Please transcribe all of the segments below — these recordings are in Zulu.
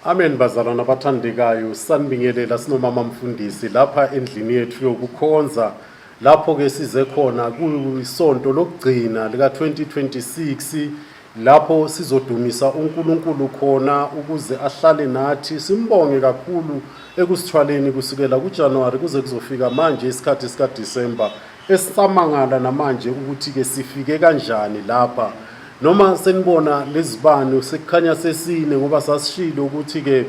Amen bazalwana abathandekayo, sanibingelela sinomama mfundisi lapha endlini yethu yokukhonza lapho ke size khona kuyisonto lokugcina lika 2026 lapho sizodumisa uNkulunkulu khona ukuze ahlale nathi simbonge kakhulu ekusithwaleni kusukela kuJanuary kuze kuzofika manje isikhathi sika December esamangala namanje ukuthi ke sifike kanjani lapha. Noma senibona lezibani sekukhanya sesine ngoba sasishilo ukuthi ke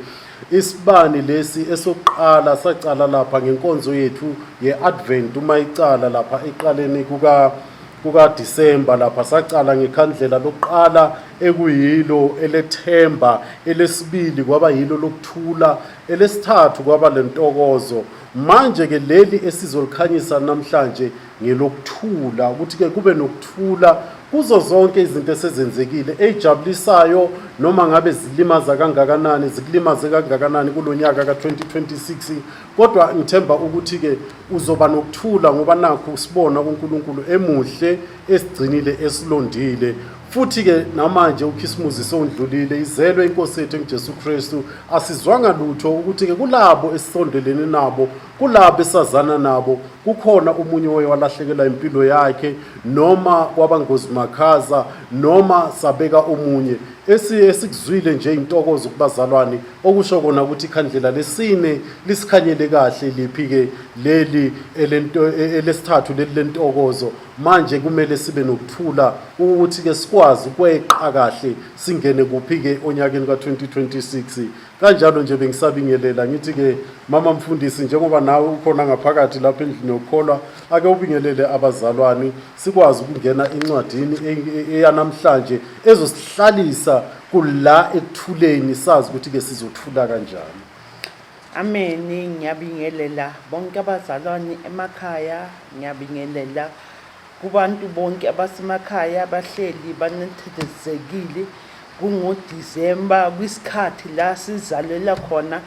isibani lesi esokuqala sacala lapha ngenkonzo yethu yeAdvent uma icala lapha eqaleni kuka December lapha sacala ngekhandlela lokuqala ekuyilo elethemba, elesibili kwaba yilo lokuthula, elesithathu kwaba lentokozo. Manje ke leli esizolikhanyisa namhlanje ngelokuthula ukuthi ke kube nokuthula kuzo zonke izinto esezenzekile ejabulisayo noma ngabe zilimaza kangakanani zikulimaze kangakanani kulonyaka ka 2026 kodwa ngithemba ukuthi ke uzoba nokuthula ngoba nakho sibona uNkulunkulu emuhle esigcinile esilondile. Futhi ke namanje uKhisimusi sondlulile izelwe inkosi yethu uJesu Kristu asizwanga lutho ukuthi ke kulabo esisondelene nabo kulabo esazana nabo kukhona umunye walahlekela impilo yakhe noma kwabangozi makhaza noma sabeka omunye esikuzwile nje intokozo kubazalwane okusho kona ukuthi ikhandlela lesine lisikhanyele kahle liphi ke leli elesithathu leli lentokozo. Manje kumele sibe nokuthula ukuthi ke sikwazi ukweqa kahle singene kuphi ke onyakeni ka 2026. Kanjalo nje bengisabingelela ngithi ke mama mfundisi njengoba nawe ukhona ngaphakathi lapha endlini yokholwa ake ubingelele abazalwane sikwazi ukungena encwadini eyanamhlanje ezosihlalisa kula ekuthuleni sazi ukuthi ke sizothula kanjani. Amen. Ngiyabingelela bonke abazalwane emakhaya, ngiyabingelela kubantu bonke abasemakhaya abahleli banethezekile kungoDisemba kwisikhathi la sizalela khona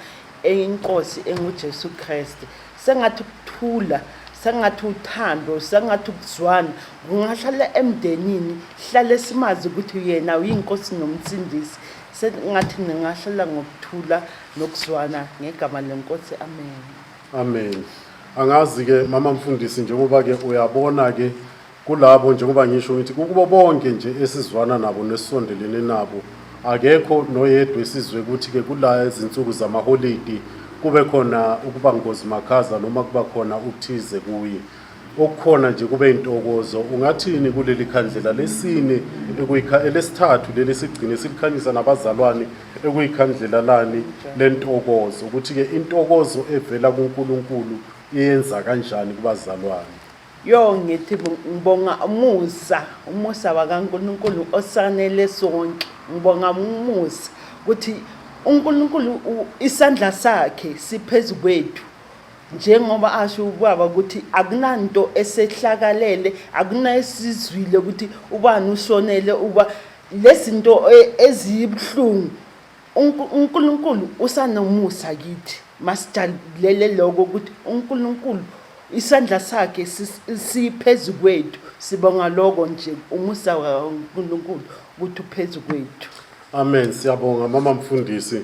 inkosi enguJesu Kristu. Sengathi ukuthula, sengathi uthando, sengathi ukuzwana kungahlala emndenini, hlale simazi ukuthi yena uyinkosi nomsindisi. Sengathi ningahlala ngokuthula nokuzwana ngegama lenkosi. Amen. Amen. Angazi ke mama mfundisi njengoba ke uyabona ke kulabo njengoba ngisho ngithi kubo bonke nje esizwana nabo nesondelene nabo akekho noyedwa esizwe ukuthi ke kula izinsuku zamaholiday kube khona ukuba ngozi makhaza noma kuba khona ukuthize kuye okukhona nje kube intokozo. Ungathini kuleli khandlela lesine elesithathu leli sigcine silikhanyisa nabazalwane ekuyikhandlela lani lentokozo ukuthi ke intokozo evela kuNkulunkulu iyenza kanjani kubazalwane? Ngithi ngibonga umusa wakaNkulunkulu osanele sonke. Ngibonga umusa ukuthi uNkulunkulu isandla sakhe siphezu kwethu njengoba asho ubaba ukuthi akunanto esehlakalele akunayesizwile ukuthi ubani ushonele uba lezinto ezibhlungu. uNkulunkulu usanomusa kithi masijabulele lokho ukuthi uNkulunkulu isandla sakhe siphezu kwethu. Sibonga lokho nje umusa kaNkulunkulu ukuthi uphezu kwethu. Amen. Siyabonga mama mfundisi.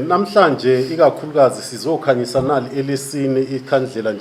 Namhlanje ikakhulukazi sizokhanyisa nali elesine ikhandlela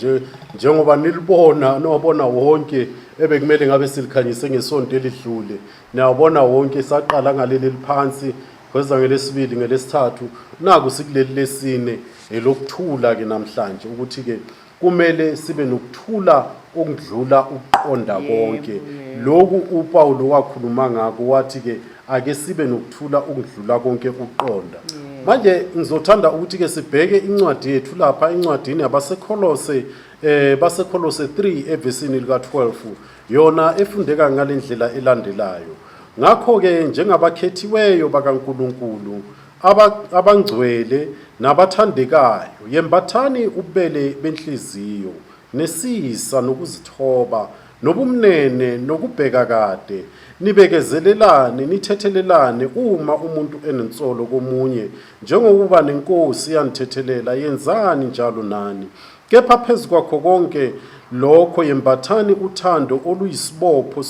njengoba nilibona nobona wonke ebekumele ngabe silikhanyise ngesonto elidlule. Niyabona wonke saqala ngaleli liphansi kweza ngelesibili ngelesithathu naku sikuleli lesine elokuthula ke namhlanje ukuthi ke kumele sibe nokuthula okudlula ukuqonda konke. Lokhu uPaul wakhuluma ngako wathi ke ake sibe nokuthula okudlula konke ukuqonda. Manje ngizothanda ukuthi ke sibheke incwadi yethu lapha incwadini yabaseKolose baseKolose 3 evesini lika 12 yona efundeka ngalendlela elandelayo. Ngakho ke njengabakhethiweyo bakaNkulunkulu abangcwele nabathandekayo yembathani ubele benhliziyo nesisa nokuzithoba nobumnene nokubheka kade nibekezelelane nithethelelane uma umuntu enensolo komunye njengokuba nenkosi yanthethelela yenzani njalo nani. Kepha phezu kwakho konke lokho yembathani uthando oluyisibopho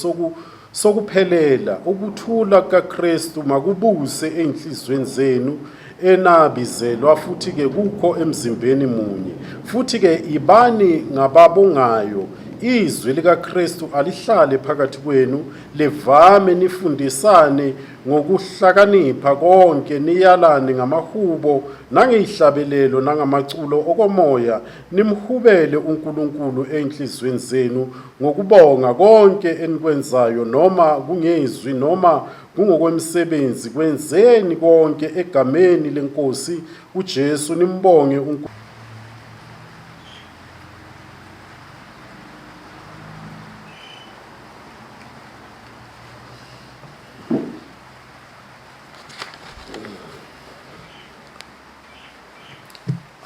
sokuphelela ukuthula kaKristu makubuse enhlizweni zenu enabizelwa futhi ke kukho emzimbeni munye. Futhi ke ibani ngababongayo izwi likaKristu alihlale phakathi kwenu, livame nifundisane ngokuhlakanipha konke, niyalane ngamahubo nangeyihlabelelo nangamaculo okomoya, nimhubele uNkulunkulu enhlizweni zenu ngokubonga konke enikwenzayo, noma kungezwi noma kungokwemsebenzi, kwenzeni konke egameni leNkosi uJesu, nimbonge uNkulunkulu.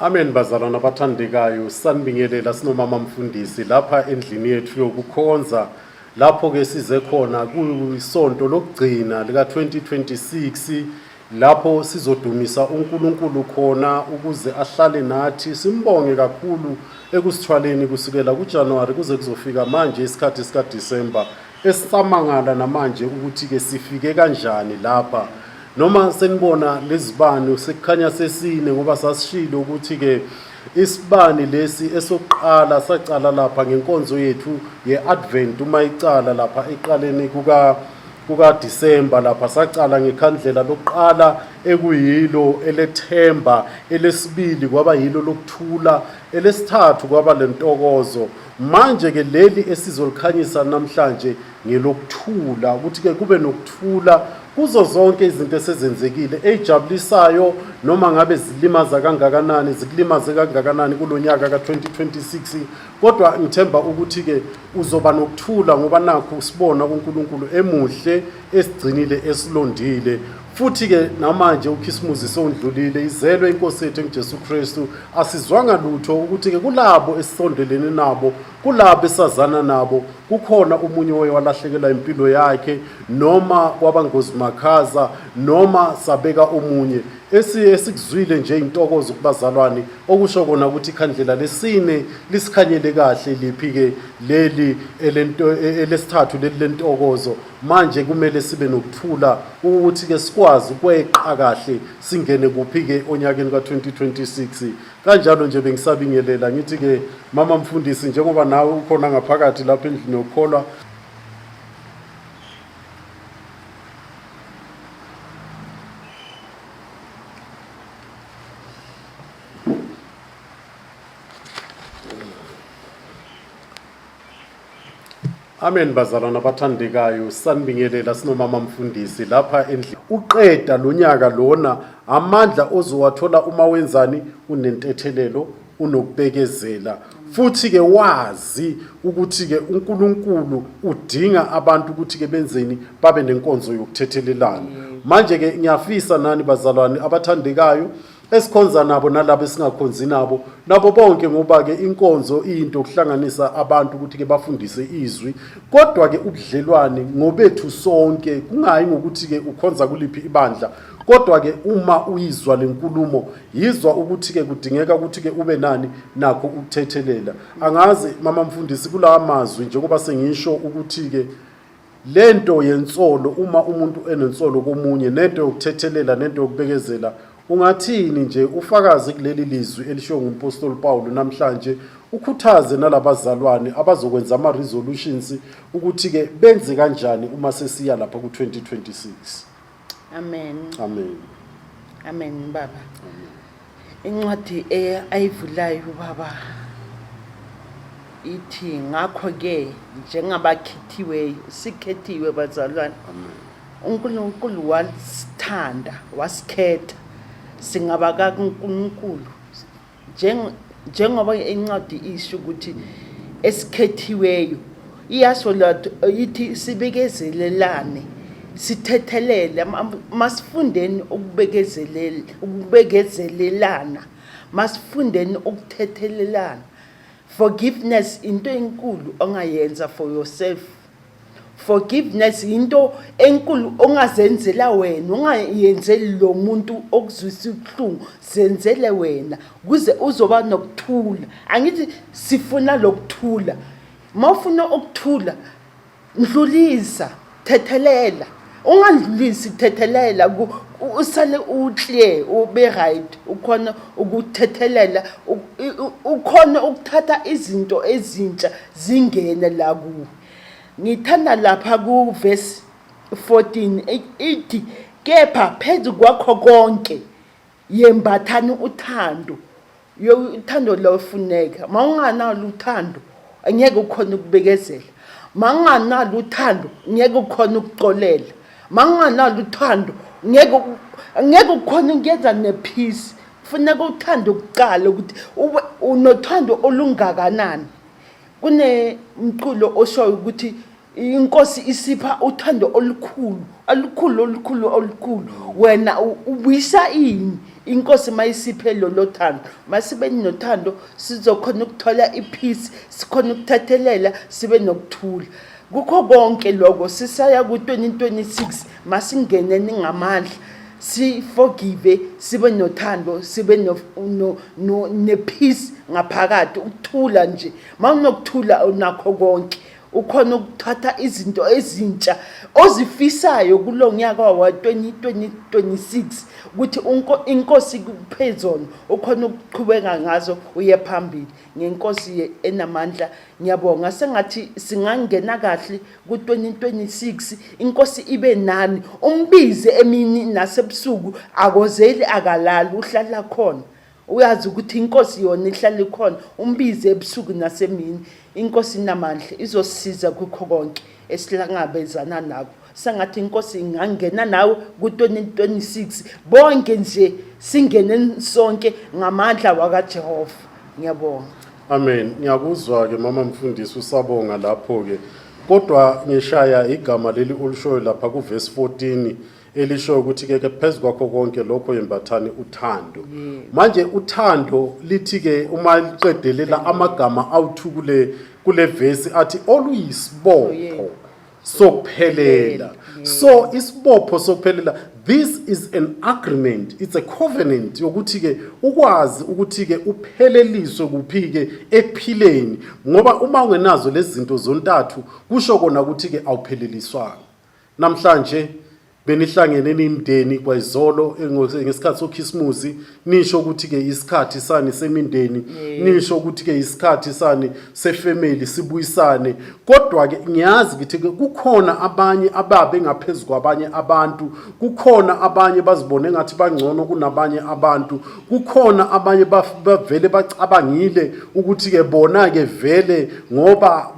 Amen. Bazalwana abathandekayo, sanibingelela sinomama mfundisi lapha endlini yethu yokukhonza, lapho ke size khona kuyisonto lokugcina lika 2026, lapho sizodumisa uNkulunkulu khona ukuze ahlale nathi. Simbonge kakhulu ekusithwaleni kusukela kuJanuwari kuze kuzofika manje isikhathi sika December, esamangala namanje ukuthi ke sifike kanjani lapha. Noma senibona lezibani sekukhanya sesine, ngoba sasishilo ukuthi ke isibani lesi esokuqala sacala lapha ngenkonzo yethu ye-Advent, uma icala lapha eqaleni kuka December, lapha sacala ngekhandlela lokuqala ekuyilo elethemba, elesibili kwaba yilo lokuthula, elesithathu kwaba lentokozo. Manje ke leli esizolikhanyisa namhlanje ngelokuthula, ukuthi ke kube nokuthula kuzo zonke izinto esezenzekile ejabulisayo, noma ngabe zilimaza kangakanani, zikulimaze kangakanani kulonyaka ka2026. Kodwa ngithemba ukuthi ke uzoba nokuthula, ngoba nakho usibona uNkulunkulu emuhle, esigcinile, esilondile. Futhi ke namanje uKhisimusi sondlulile, izelwe inkosi yethu uJesu Kristu, asizwanga lutho ukuthi ke kulabo esisondelene nabo, kulabo esazana nabo, kukhona umunye walahlekela impilo yakhe, noma kwabangozi makhaza, noma sabeka omunye. Esikuzwile nje intokozo kubazalwane, okusho kona ukuthi ikhandlela lesine lisikhanyele kahle liphi ke leli elesithathu leli lentokozo. Manje kumele sibe nokuthula ukuthi ke sikwazi ukweqa kahle singene kuphi ke onyakeni ka2026. Kanjalo nje bengisabingelela ngithi ke mama mfundisi, njengoba nawe ukhona ngaphakathi lapha endlini yokukholwa, amen. Bazalwana abathandekayo, sanibingelela sinomama mfundisi lapha endlini. Uqeda lonyaka lona, amandla ozowathola uma wenzani, unentethelelo, unokubekezela, futhi ke wazi ukuthi ke uNkulunkulu udinga abantu ukuthi ke benzeni, babe nenkonzo yokuthethelelana. Manje ke ngiyafisa nani bazalwane abathandekayo esikhonza nabo nalabo esingakhonzi nabo, nabo bonke, ngoba ke inkonzo into okuhlanganisa abantu ukuthi ke bafundise izwi, kodwa ke ubudlelwane ngobethu sonke, kungayi ngokuthi ke ukhonza kuliphi ibandla, kodwa ke uma uyizwa lenkulumo, yizwa ukuthi ke kudingeka ukuthi ke ube nani nakho ukuthethelela. Angazi mama mfundisi kulawa mazwi njengoba sengisho ukuthi ke lento yensolo, uma umuntu enensolo komunye, nento yokuthethelela, nento yokubekezela, ungathini nje ufakaze kuleli lizwi elisho ngumpostoli Paul namhlanje, ukhuthaze nalabazalwane abazokwenza ama-resolutions ukuthi ke benze kanjani uma sesiya lapha ku-2026. Amen. Amen. Amen baba. Incwadi ayivulayo baba ithi, ngakho ke njengabakhethiweyo, sikhethiwe bazalwane, uNkulunkulu wasithanda, wasikhetha singaba kaNkulunkulu, njengoba incwadi isho ukuthi esikhethiweyo, iyasho ithi sibekezelelane, sithethelele. Masifundeni ukubekezelelana, masifundeni ukuthethelelana. Forgiveness into enkulu ongayenza for yourself. Forgiveness into enkulu ongazenzela wena, ungayenzeli lo muntu okuzwisa ubuhlungu, zenzele wena kuze uzoba nokuthula. Angithi sifuna lokuthula. Mawufuna ukuthula, ndlulisa, thethelela. ungandlulisi thethelela usale uclear ube right ukhona ukuthethelela ukhona ukuthatha izinto ezintsha zingene la kuwe. Ngithanda lapha ku verse 14 ithi kepha phezu kwakho konke yembathani uthando. Uthando lofuneka mawunganalo uthando angeke ukhona ukubekezela, manganalo uthando ngeke ukhona ukuxolela, manganalo uthando ngeke ukhona ukuyenza nepeace. Kufuneka uthando ukuqala ukuthi ube unothando olungakanani. Kunemculo oshoyo ukuthi inkosi isipha uthando olukhulu wena ubuyisa ini inkosi mayisiphe lo thando. Masibe nothando sizokhona ukuthola ipeace, sikhona ukuthethelela, sibe nokuthula. Kukho konke lokho sisaya ku-2026 masingeneni ngamandla, si forgive, sibe nothando, sibe nepeace ngaphakathi, ukuthula nje. Mawunokuthula unakho konke, ukhona ukuthatha izinto ezintsha ozifisayo kulo nyaka wa-2026 ukuthi inkosi kuphezona ukhona ukuqhubeka ngazo uye phambili. Ngenkosi enamandla ngiyabonga. Sengathi singangena kahle ku-2026 inkosi ibe nani, umbize emini nasebusuku, akozeli akalali, uhlala khona. Uyazi ukuthi inkosi yona ihlala khona, umbize ebusuku nasemini. Inkosi inamandla izosisiza kukho konke esihlangabezana nakho. Sengathi inkosi ingangena nawe ku-2026 bonke nje singene sonke ngamandla wakaJehova. Ngiyabonga. Amen. Ngiyakuzwa ke mama mfundisi, usabonga lapho ke. Kodwa ngishaya igama leli olushoyo lapha ku verse 14 elisho ukuthi ke phezu kwakho konke lokho yembathani uthando. Manje uthando lithi ke uma liqedelela amagama awuthi kule verse athi oluyisibopho sokuphelela. So isibopho sokuphelela, this is an agreement, it's a covenant yokuthi ke ukwazi ukuthi ke upheleliswe kuphi ke ekuphileni, ngoba uma ungenazo lezi zinto zontathu kusho kona ukuthi ke awupheleliswanga. Namhlanje benihlangene nimndeni kwayizolo ngesikhathi sokhisimusi, nisho ukuthi ke isikhathi sani semindeni, nisho ukuthi ke isikhathi sani sefamily sibuyisane. Kodwa ke ngiyazi ukuthi kukhona abanye ababe ngaphezulu kwabanye abantu, kukhona abanye bazibone ngathi bangcono kunabanye abantu, kukhona abanye bavele bacabangile ukuthi ke bona ke vele ngoba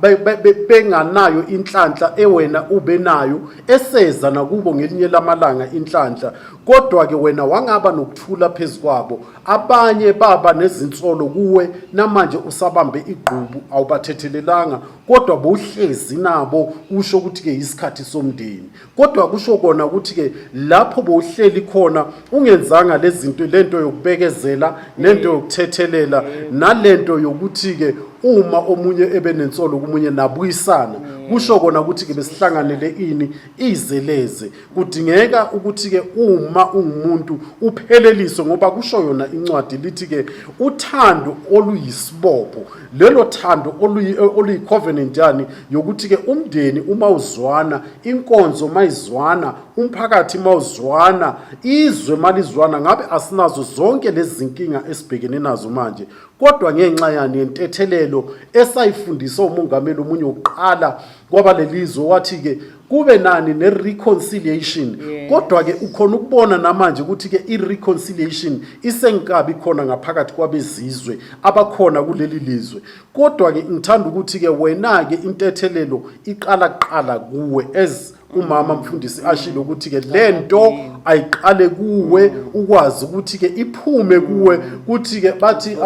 benganayo inhlanhla ewena ube nayo eseza nakubo ngelinye lamalanga inhlanhla. Kodwa ke wena wangaba nokuthula phezukwabo, abanye baba nezinsolo kuwe, namanje usabambe igqubu awubathethelelanga, kodwa bowuhlezi nabo usho ukuthi ke isikhathi somndeni. Kodwa kusho kona ukuthi ke lapho bowuhleli khona ungenzanga lezinto, lento yokubekezela, lento yokuthethelela, nalento yokuthi ke uma omunye ebenensolo kumunye nabuyisana. Kusho kona ukuthi ke besihlanganele ini izeleze. Kudingeka ukuthi ke uma ungumuntu upheleliswe, ngoba kusho yona incwadi lithi ke uthando oluyisibopho. Lelo thando oluyi-covenant yani yokuthi ke umndeni uma uzwana, inkonzo mayizwana, umphakathi mawuzwana, izwe malizwana, ngabe asinazo zonke lezi zinkinga esibhekene nazo manje. Kodwa ngenxa yani yentethelelo esayifundisa umongameli omunye wokuqala kwabalelizwe wathi ke kube nani ne-reconciliation. Kodwa ke ukhona ukubona namanje ukuthi ke i-reconciliation isengikabi khona ngaphakathi kwabezizwe abakhona kuleli lizwe. Kodwa ke ngithanda ukuthi ke wena ke intethelelo iqala kuwe as umama mfundisi ashilo ukuthi ke lento ayiqale kuwe, ukwazi ukuthi ke iphume kuwe, ukuthi ke bathi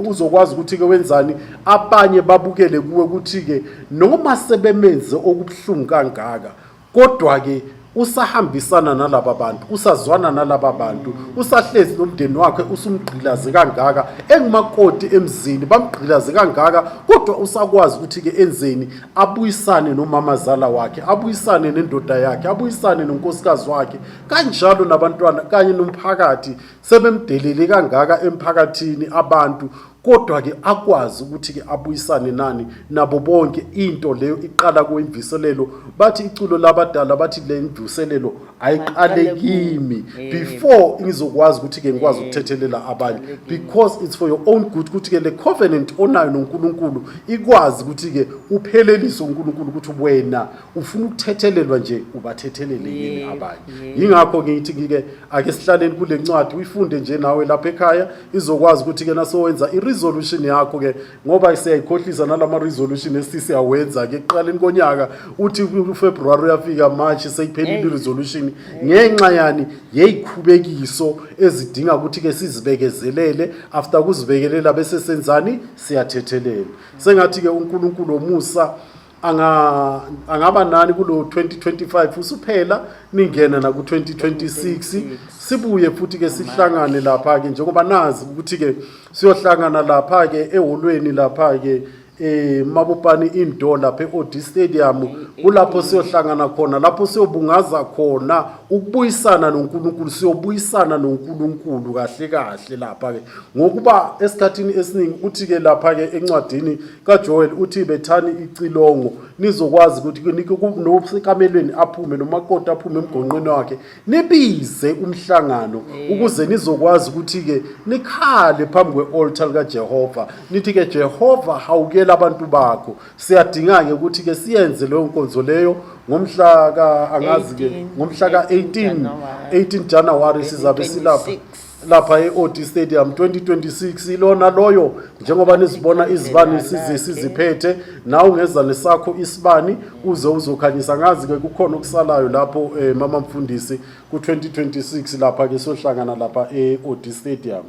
uzokwazi ukuthi ke wenzani, abanye babukele kuwe ukuthi ke noma sebemenze okubhlungu kangaka, kodwa ke usahambisana nalaba bantu, usazwana nalaba bantu, usahlezi nomndeni wakhe, usumgqilaze kangaka, engumakoti emzini bamgqilaze kangaka, kodwa usakwazi ukuthi ke enzeni, abuyisane nomamazala wakhe, abuyisane nendoda yakhe, abuyisane nonkosikazi wakhe, kanjalo nabantwana kanye nomphakathi sebemdelele kangaka emphakathini abantu. kodwa ke akwazi ukuthi ke abuyisane nani nabo bonke. Into leyo iqala kwimviselelo, bathi iculo labadala bathi le mvuselelo ayiqale kimi before ngizokwazi ukuthi ke ngikwazi ukuthethelela abanye, because it's for your own good ukuthi ke le covenant onayo noNkulunkulu ikwazi ukuthi ke uphelelise uNkulunkulu ukuthi wena ufuna ukuthethelelwa nje ubathethelele yini abanye. Yingakho ngithi ke ake sihlaleni kule ncwadi uyifunde nje nawe lapha ekhaya, izokwazi ukuthi ke nasowenza resolution yakho ke, ngoba siyayikhohlisa nalama resolution esisiyawenza ke eqaleni konyaka uthi uFebruary uyafika March seyiphelile resolution ngenxa yani yeyikhubekiso ezidinga ukuthi ke sizibekezelele. After kuzibekelela bese senzani, siyathethelela. Sengathi ke uNkulunkulu omusa angaba nani kulo 2025 usuphela ningena na ku 2026 sibuye futhi ke sihlangane lapha ke, njengoba nazi ukuthi ke siyohlangana lapha ke eholweni lapha ke Mabopane indoor lapha eOD Stadium, kulapho siyohlangana khona, lapho siyobungaza khona ukubuyisana noNkulunkulu, siyobuyisana noNkulunkulu kahle kahle lapha ke. Ngokuba esikhathini esiningi uthi ke lapha ke encwadini kaJoel uthi bethani icilongo nizokwazi ukuthi nosekamelweni aphume nomakoti aphume emgonqweni wakhe, nibize umhlangano ukuze nizokwazi ukuthi ke nikhale phambi kwealtar kaJehova, nithi ke Jehova hawukela abantu bakho. Siyadinga ke ukuthi ke siyenze leyo nkonzo leyo ngomhla ka angazi ke ngomhla ka 18 January sizabe silapha lapha eOD Stadium 2026 ilona loyo, njengoba nizibona izibani siziphethe, na ungeza nesakho isibani uze uzokhanyisa. Ngazi ke kukhona okusalayo lapho mama mfundisi ku 2026 lapha ke sohlangana lapha eOD Stadium.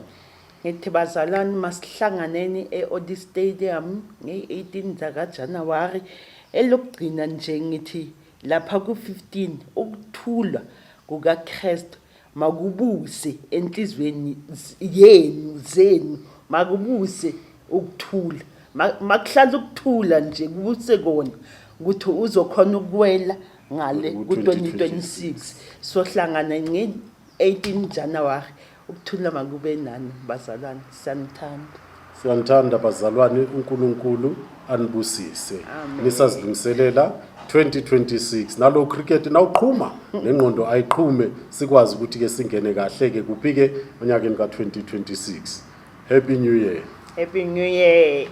Ngithi bazalwane masihlanganeni eOD Stadium nge-18 zaka January. Elokugcina nje ngithi lapha ku-15 ukuthula kukaKristu makubuse enhlizweni zenu, makubuse ukuthula, makuhlala ukuthula nje kubuse kona ukuthi uzokhona ukuwela ngale ku-2026 sohlangana nge-18 January. Ukuthula makube nani bazalwane, siyanithanda bazalwane, uNkulunkulu anibusise. Nisazilungiselela 2026 nalo cricket nawuqhuma nengqondo ayiqhume, sikwazi ukuthi ke singene kahle ke kuphike onyakeni ka 2026. Happy New Year. Happy New Year.